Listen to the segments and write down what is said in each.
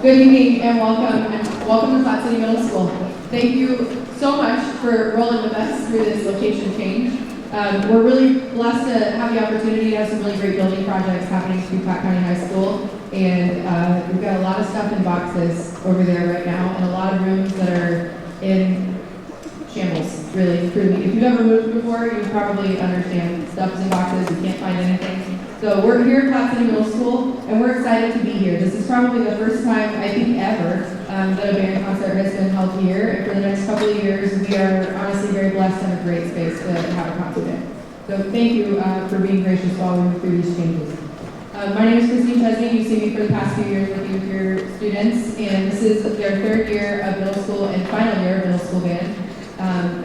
Good evening and welcome to Flat City Middle School. Thank you so much for rolling with us through this location change. We're really blessed to have the opportunity to have some really great building projects happening through Platte County High School, and we've got a lot of stuff in boxes over there right now, and a lot of rooms that are in shambles, really, truly. If you've ever moved before, you probably understand stuff's in boxes, you can't find anything. So we're here at Platte City Middle School, and we're excited to be here. This is probably the first time, I think ever, that a band concert has been held here. And for the next couple of years, we are honestly very blessed and a great space to have a concert in. So thank you for being gracious while we move through these changes. My name is Christine Chesney. You've seen me for the past few years working with your students, and this is their third year of middle school and final year of middle school band.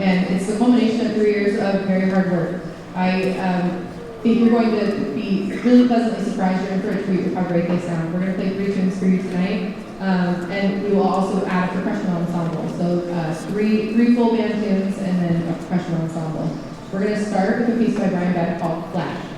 And it's the culmination of 3 years of very hard work. I think you're going to be really pleasantly surprised. You're in for a treat with how great they sound. We're going to play 3 tunes for you tonight, and we will also add a percussion ensemble. So three full band tunes and then a percussion ensemble. We're going to start with a piece by Brian Beck called Flash.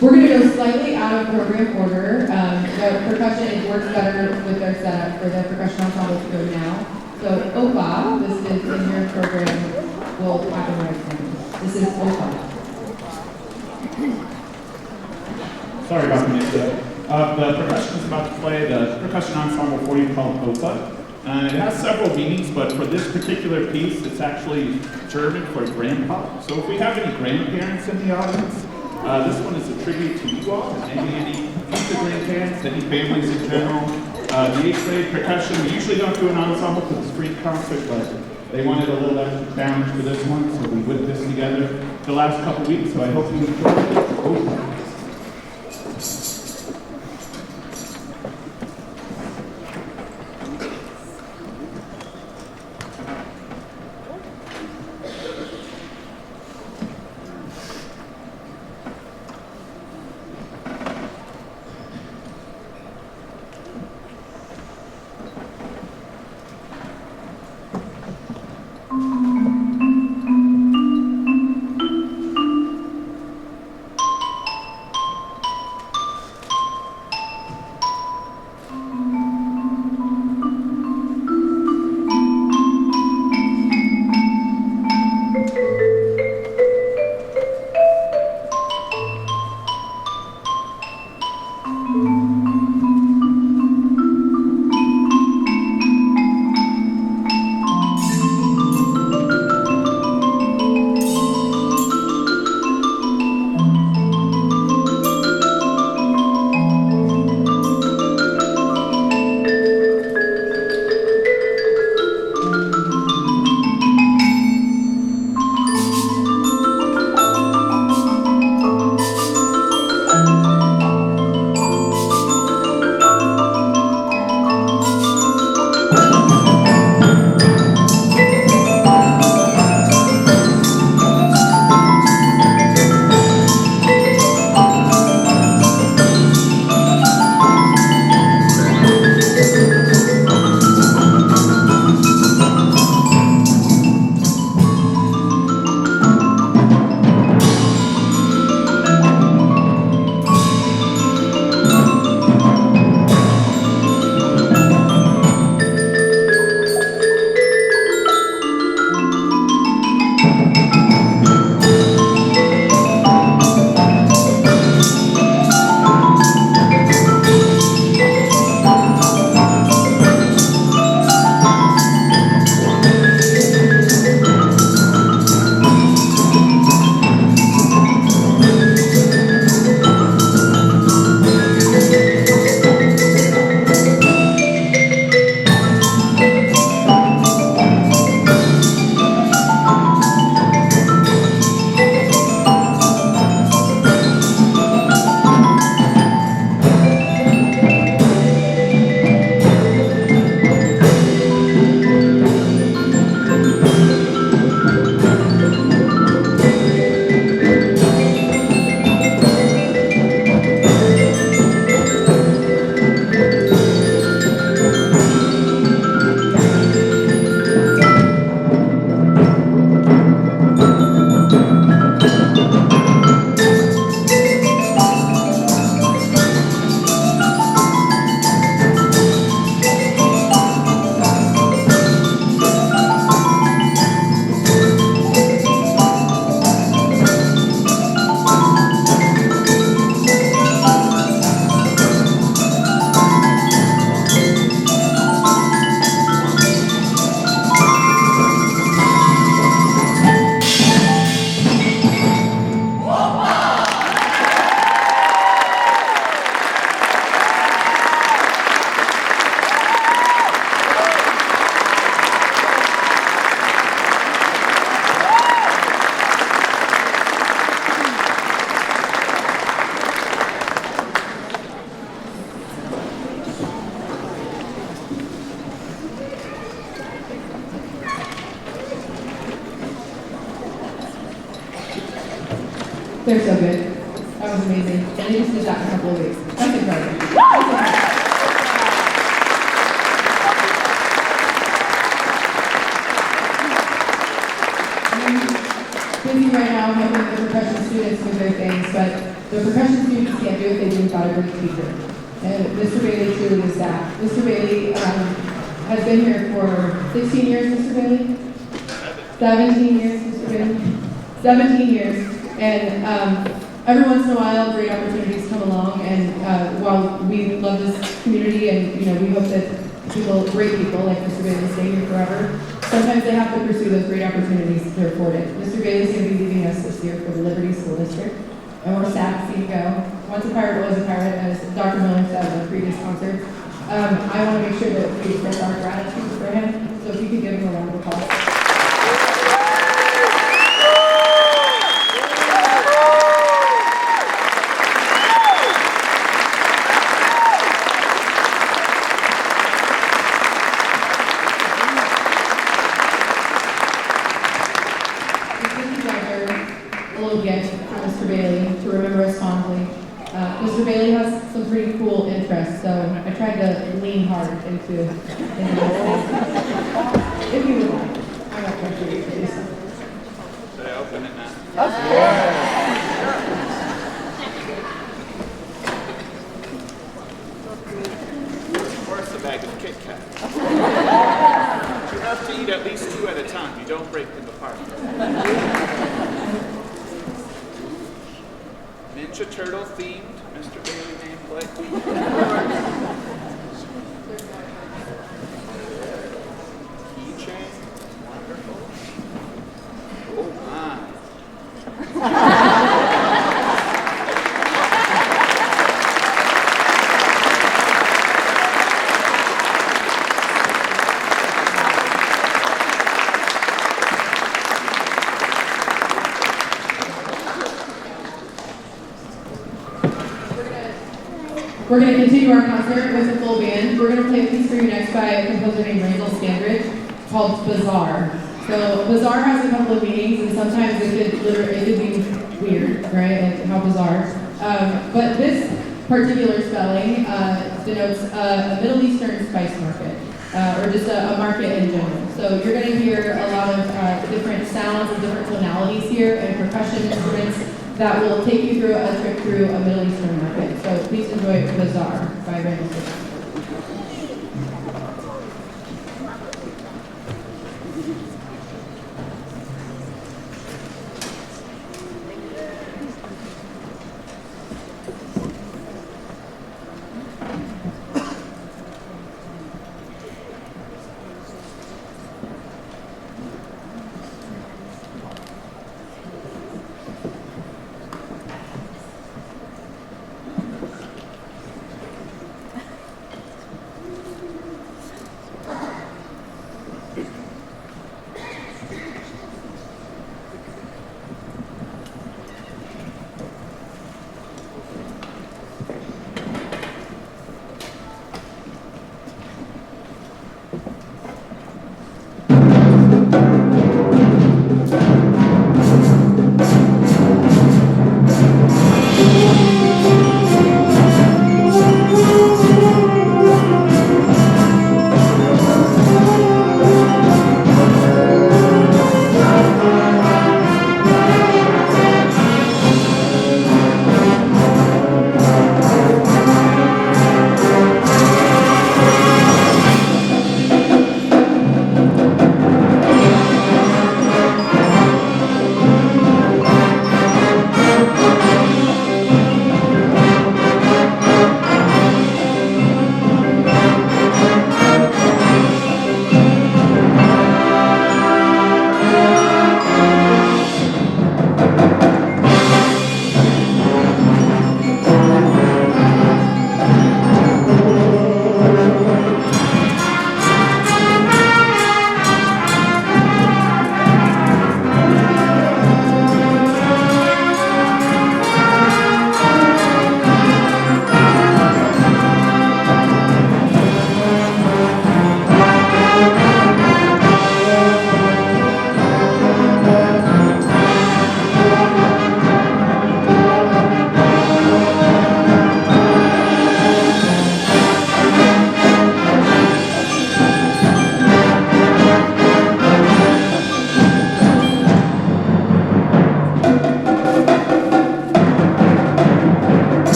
We're going to go slightly out of program order. The percussion, it works better with their setup for the percussion ensemble to go now. So OPA, this is in your program, will happen right now. This is OPA. Sorry about the mix-up. The percussion is about to play the percussion ensemble for you called OPA. It has several meanings, but for this particular piece, it's actually German for grandpa. So if we have any grandparents in the audience, this one is a tribute to you all, and maybe any future grandparents, any families in general. The 8th grade percussion, we usually don't do an ensemble for the street concert, but they wanted a little extra challenge for this one, so we whipped this together the last couple weeks, so I hope you enjoy it. They're so good. That was amazing. And they just did that in a couple of weeks. That's incredible. That's incredible. Busy right now helping the percussion students do their things, but the percussion students can't do what they do without a great teacher. And Mr. Bailey truly is that. Mr. Bailey has been here for 16 years, Mr. Bailey? 17 years, Mr. Bailey? 17 years. And every once in a while, great opportunities come along, and while we love this community and we hope that great people like Mr. Bailey stay here forever, sometimes they have to pursue those great opportunities to afford it. Mr. Bailey's going to be leaving us this year for the Liberty School District, and we're sad to see him go. Once a pirate, always a pirate, as Dr. Miller said in the previous concert. I want to make sure that we express our gratitude for him, so if you could give him a round of applause. Mr. Bailey to remember us fondly. Mr. Bailey has some pretty cool interests, so I tried to lean hard into this. If you would like, I got pressure to do so. Should I open it now? Of course, a bag of Kit Kats. You have to eat at least 2 at a time. You don't break them apart. Ninja Turtle themed, Mr. Bailey nameplate. Keychain, wonderful. Oh my. We're going to continue our concert with the full band. We're going to play a piece for you next by a composer named Randall Standridge called Bazaar. So Bazaar has a couple of meanings, and sometimes it could be weird, right? Like how bizarre. But this particular spelling denotes a Middle Eastern spice market, or just a market in general. So you're going to hear a lot of different sounds and different tonalities here, and percussion instruments that will take you through a trip through a Middle Eastern market. So please enjoy Bazaar by Randall Standridge.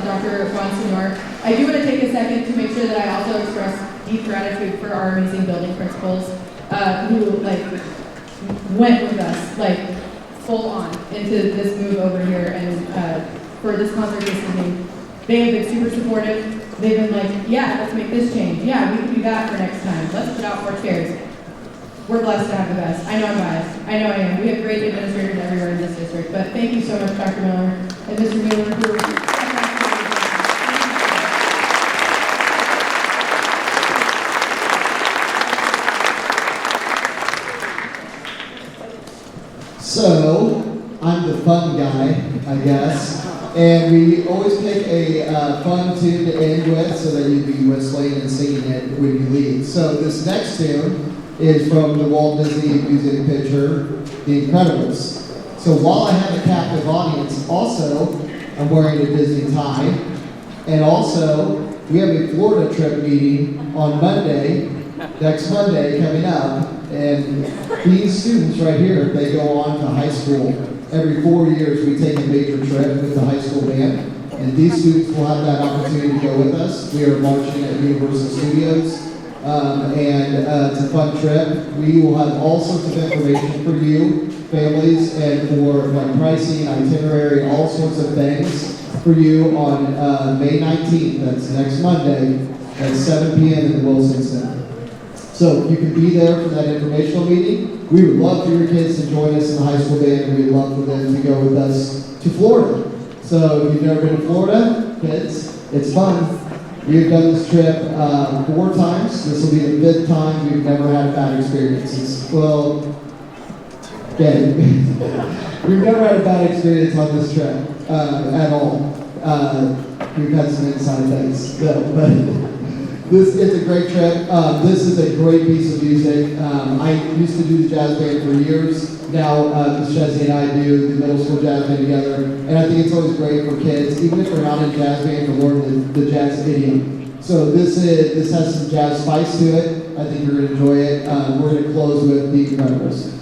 Dr. Bonsignor. I do want to take a second to make sure that I also express deep gratitude for our amazing building principals who went with us full on into this move over here and for this concert this evening. They have been super supportive. They've been like, yeah, let's make this change. Yeah, we can do that for next time. Let's put out more chairs. We're blessed to have the best. I know I'm biased. I know I am. We have great administrators everywhere in this district. But thank you so much, Dr. Miller and Mr. Mueller, for So, I'm the fun guy, I guess. And we always pick a fun tune to end with so that you'd be whistling and singing it when you leave. So this next tune is from the Walt Disney music picture, The Incredibles. So while I have a captive audience, also, I'm wearing a Disney tie. And also, we have a Florida trip meeting on Monday, next Monday coming up. And these students right here, they go on to high school. Every 4 years, we take a major trip with the high school band. And these students will have that opportunity to go with us. We are marching at Universal Studios. It's a fun trip. We will have all sorts of information for you, families, and for pricing, itinerary, all sorts of things for you on May 19th. That's next Monday at 7 p.m. in the Wilson Center. So you can be there for that informational meeting. We would love for your kids to join us in the high school band, and we'd love for them to go with us to Florida. So if you've never been to Florida, kids, it's fun. We've done this trip 4 times. This will be the 5th time. We've never had bad experiences. Well, okay. We've never had a bad experience on this trip at all. We've had some inside things, but it's a great trip. This is a great piece of music. I used to do the jazz band for years. Now, Ms. Chesney and I do the middle school jazz band together. And I think it's always great for kids, even if they're not in jazz band, to learn the jazz idiom. So this has some jazz spice to it. I think you're going to enjoy it. We're going to close with The Incredibles.